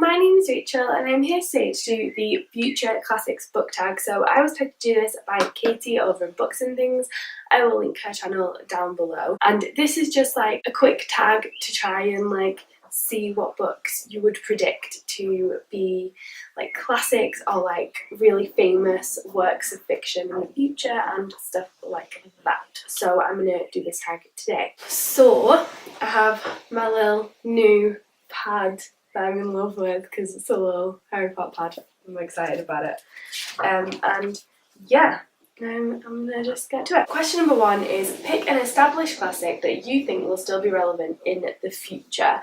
my name is Rachel and I'm here today to do the Future Classics book tag. So I was tagged to do this by Katie over in Books and Things. I will link her channel down below. And this is just like a quick tag to try and like see what books you would predict to be like classics or like really famous works of fiction in the future and stuff like that. So I'm gonna do this tag today. So I have my little new pad that I'm in love with because it's a little Harry Potter pad. I'm excited about it. And yeah, I'm gonna just get to it. Question number one is pick an established classic that you think will still be relevant in the future.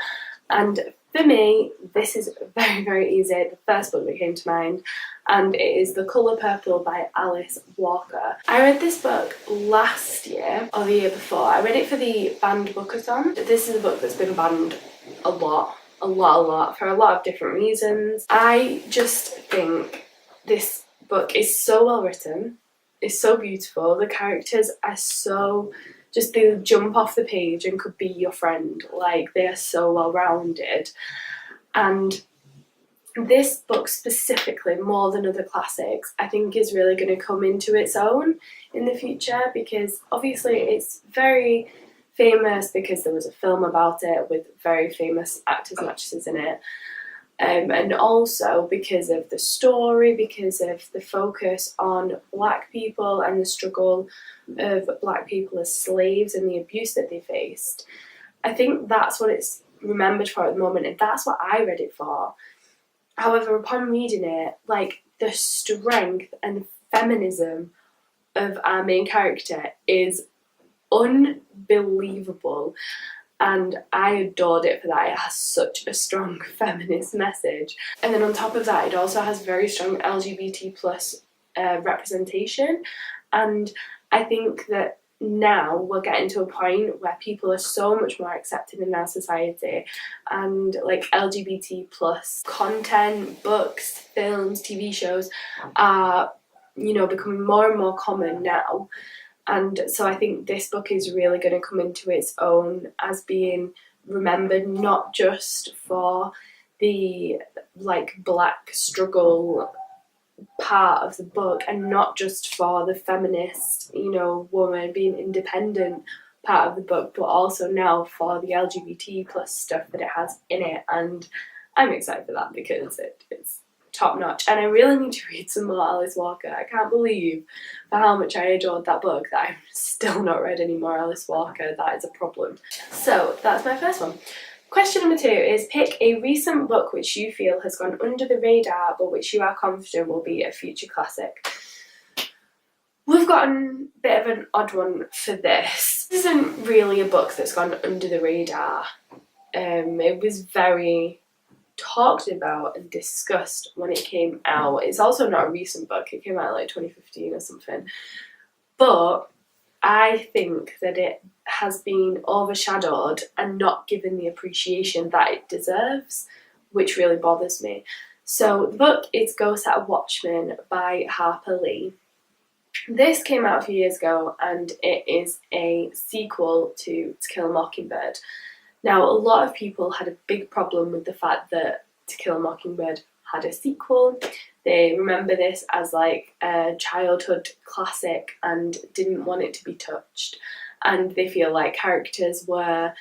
And for me, this is very, very easy. The first book that came to mind, and it is The Colour Purple by Alice Walker. I read this book last year, or the year before. I read it for the banned bookathon. This is a book that's been banned a lot, for a lot of different reasons. I just think this book is so well written, it's so beautiful, the characters are so... just they jump off the page and could be your friend. Like, they are so well rounded. And this book specifically, more than other classics, I think is really going to come into its own in the future, because obviously it's very famous because there was a film about it with very famous actors and actresses in it. And also because of the story, because of the focus on black people and the struggle of black people as slaves and the abuse that they faced. I think that's what it's remembered for at the moment, and that's what I read it for. However, upon reading it, like, the strength and feminism of our main character is unbelievable. And I adored it for that. It has such a strong feminist message. And then on top of that, it also has very strong LGBT plus representation. And I think that now we're getting to a point where people are so much more accepted in our society, and like LGBT plus content, books, films, TV shows are, you know, becoming more and more common now. And so I think this book is really going to come into its own as being remembered not just for the like black struggle part of the book, and not just for the feminist, you know, woman being independent part of the book, but also now for the LGBT plus stuff that it has in it. And I'm excited for that because it's top notch, and I really need to read some more Alice Walker. I can't believe for how much I adored that book that I've still not read any more Alice Walker. That is a problem. So that's my first one. Question number two is pick a recent book which you feel has gone under the radar but which you are confident will be a future classic. We've got a bit of an odd one for this. This isn't really a book that's gone under the radar. It was very talked about and discussed when it came out. It's also not a recent book. It came out like 2015 or something. But I think that it has been overshadowed and not given the appreciation that it deserves, which really bothers me. So the book is Go Set a Watchman by Harper Lee. This came out a few years ago, and it is a sequel to Kill a Mockingbird. Now, a lot of people had a big problem with the fact that To Kill a Mockingbird had a sequel. They remember this as like a childhood classic and didn't want it to be touched. And they feel like characters were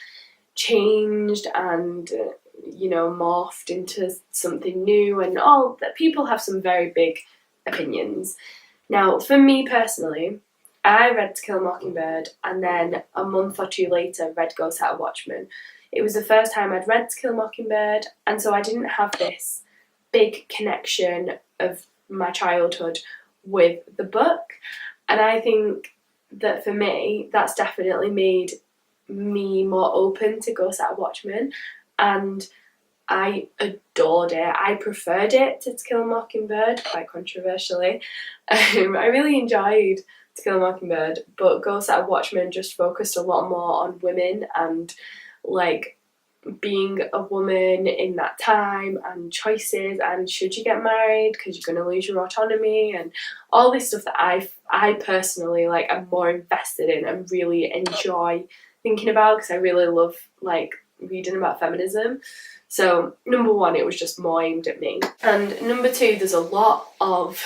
changed and, you know, morphed into something new, and all that. People have some very big opinions. Now, for me personally, I read To Kill a Mockingbird and then a month or two later read Go Set a Watchman. It was the first time I'd read To Kill a Mockingbird, and so I didn't have this big connection of my childhood with the book. And I think that for me, that's definitely made me more open to Go Set a Watchman, and I adored it. I preferred it to Kill a Mockingbird, quite controversially. I really enjoyed To Kill a Mockingbird, but Go Set a Watchman just focused a lot more on women and like being a woman in that time and choices, and should you get married because you're going to lose your autonomy, and all this stuff that I personally like am more invested in and really enjoy thinking about, because I really love like reading about feminism. So number one, it was just more aimed at me. And number two, there's a lot of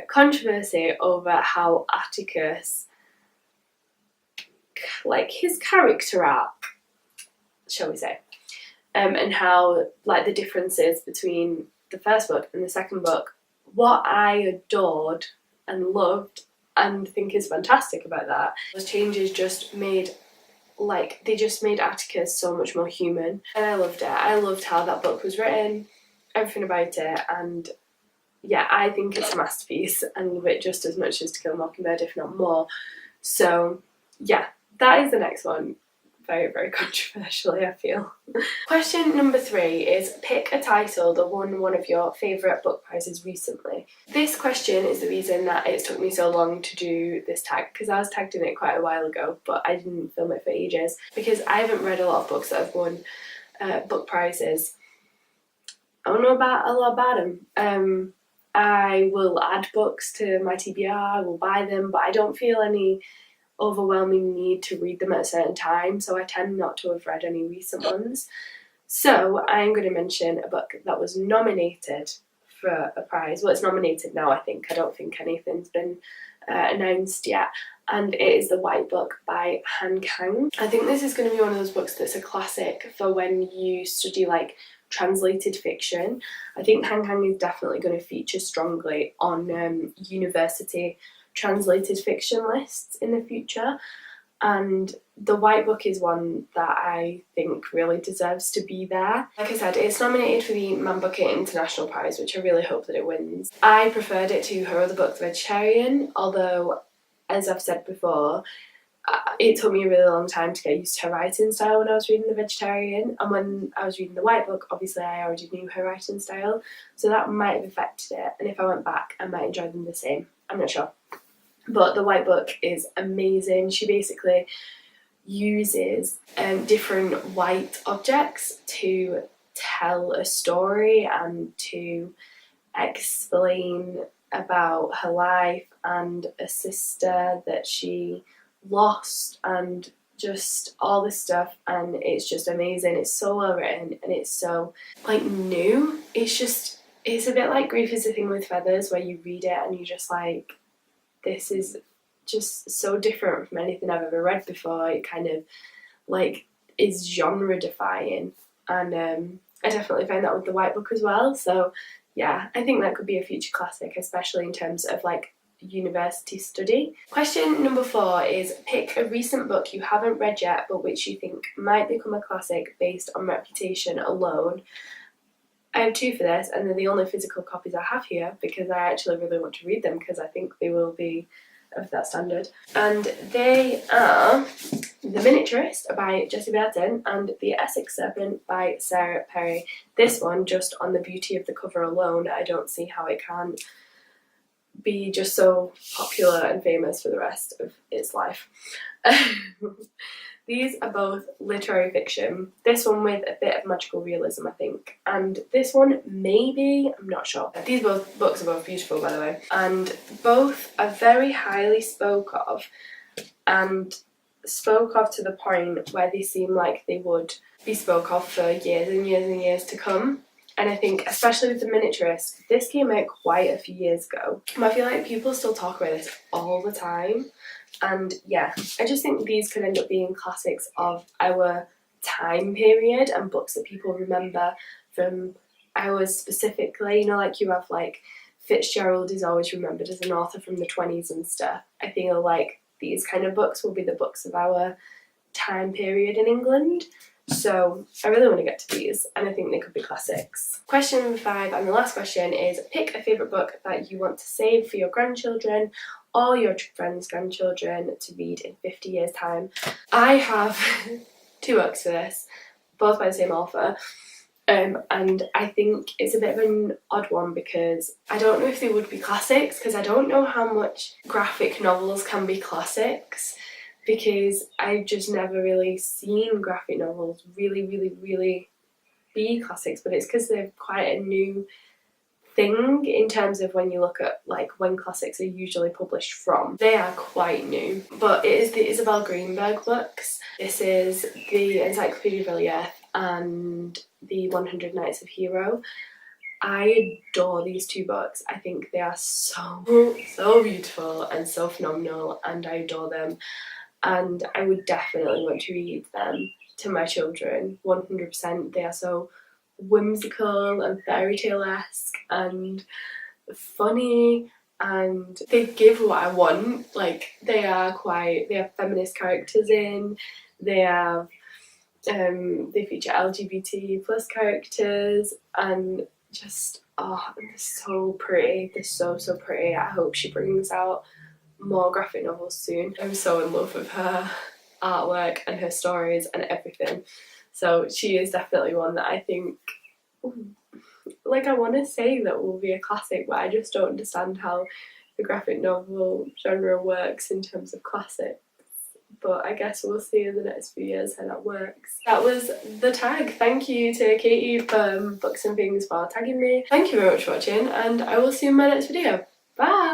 controversy over how Atticus, like his character arc, shall we say, and how like the differences between the first book and the second book. What I adored and loved and think is fantastic about that, those changes just made, like, they just made Atticus so much more human, and I loved it. I loved how that book was written, everything about it, and yeah, I think it's a masterpiece and love it just as much as To Kill a Mockingbird, if not more. So yeah, that is the next one. Very, very controversially, I feel. Question number 3 is pick a title that won one of your favourite book prizes recently. This question is the reason that it took me so long to do this tag, because I was tagged in it quite a while ago, but I didn't film it for ages, because I haven't read a lot of books that have won book prizes. I don't know a lot about them. I will add books to my TBR, I will buy them, but I don't feel any overwhelming need to read them at a certain time, so I tend not to have read any recent ones. So I'm going to mention a book that was nominated for a prize. Well, it's nominated now, I think. I don't think anything's been announced yet. And it is The White Book by Han Kang. I think this is going to be one of those books that's a classic for when you study like translated fiction. I think Han Kang is definitely going to feature strongly on university translated fiction lists in the future, and The White Book is one that I think really deserves to be there. Like I said, it's nominated for the Man Booker International Prize, which I really hope that it wins. I preferred it to her other book, The Vegetarian, although, as I've said before, it took me a really long time to get used to her writing style when I was reading The Vegetarian, and when I was reading The White Book, obviously I already knew her writing style, so that might have affected it, and if I went back I might enjoy them the same. I'm not sure. But The White Book is amazing. She basically uses different white objects to tell a story and to explain about her life and a sister that she lost and just all this stuff, and it's just amazing. It's so well written and it's so like new. It's a bit like Grief is a Thing with Feathers, where you read it and you're just like, this is just so different from anything I've ever read before. It kind of like is genre defying, and I definitely found that with The White Book as well. So yeah, I think that could be a future classic, especially in terms of like university study. Question number 4 is pick a recent book you haven't read yet but which you think might become a classic based on reputation alone. I have 2 for this, and they're the only physical copies I have here because I actually really want to read them because I think they will be of that standard. And they are The Miniaturist by Jessie Burton and The Essex Serpent by Sarah Perry. This one, just on the beauty of the cover alone, I don't see how it can be just so popular and famous for the rest of its life. These are both literary fiction. This one with a bit of magical realism, I think. And this one, maybe, I'm not sure. These both books are both beautiful, by the way. And both are very highly spoke of. And spoke of to the point where they seem like they would be spoke of for years and years and years to come. And I think, especially with The Miniaturist, this came out quite a few years ago. I feel like people still talk about this all the time. And yeah, I just think these could end up being classics of our time period and books that people remember from ours specifically. You know, like you have like Fitzgerald is always remembered as an author from the 20s and stuff. I feel like these kind of books will be the books of our time period in England. So I really want to get to these, and I think they could be classics. Question number 5, and the last question, is pick a favourite book that you want to save for your grandchildren or your friends' grandchildren to read in 50 years' time. I have 2 books for this, both by the same author, and I think it's a bit of an odd one because I don't know if they would be classics, because I don't know how much graphic novels can be classics, because I've just never really seen graphic novels really be classics, but it's because they're quite a new thing in terms of when you look at like when classics are usually published from. They are quite new, but it is the Isabel Greenberg books. This is the Encyclopedia of Villiers and the 100 Nights of Hero. I adore these two books. I think they are so beautiful and so phenomenal, and I adore them, and I would definitely want to read them to my children, 100%. They are so whimsical and fairy tale-esque and funny, and they give what I want. Like, they have feminist characters in, they have they feature LGBT plus characters, and just, oh, they're so pretty. They're so pretty. I hope she brings out more graphic novels soon. I'm so in love with her artwork and her stories and everything. So she is definitely one that I think, like, I want to say that will be a classic, but I just don't understand how the graphic novel genre works in terms of classics. But I guess we'll see in the next few years how that works. That was the tag. Thank you to Katie from Books and Things for tagging me. Thank you very much for watching, and I will see you in my next video. Bye!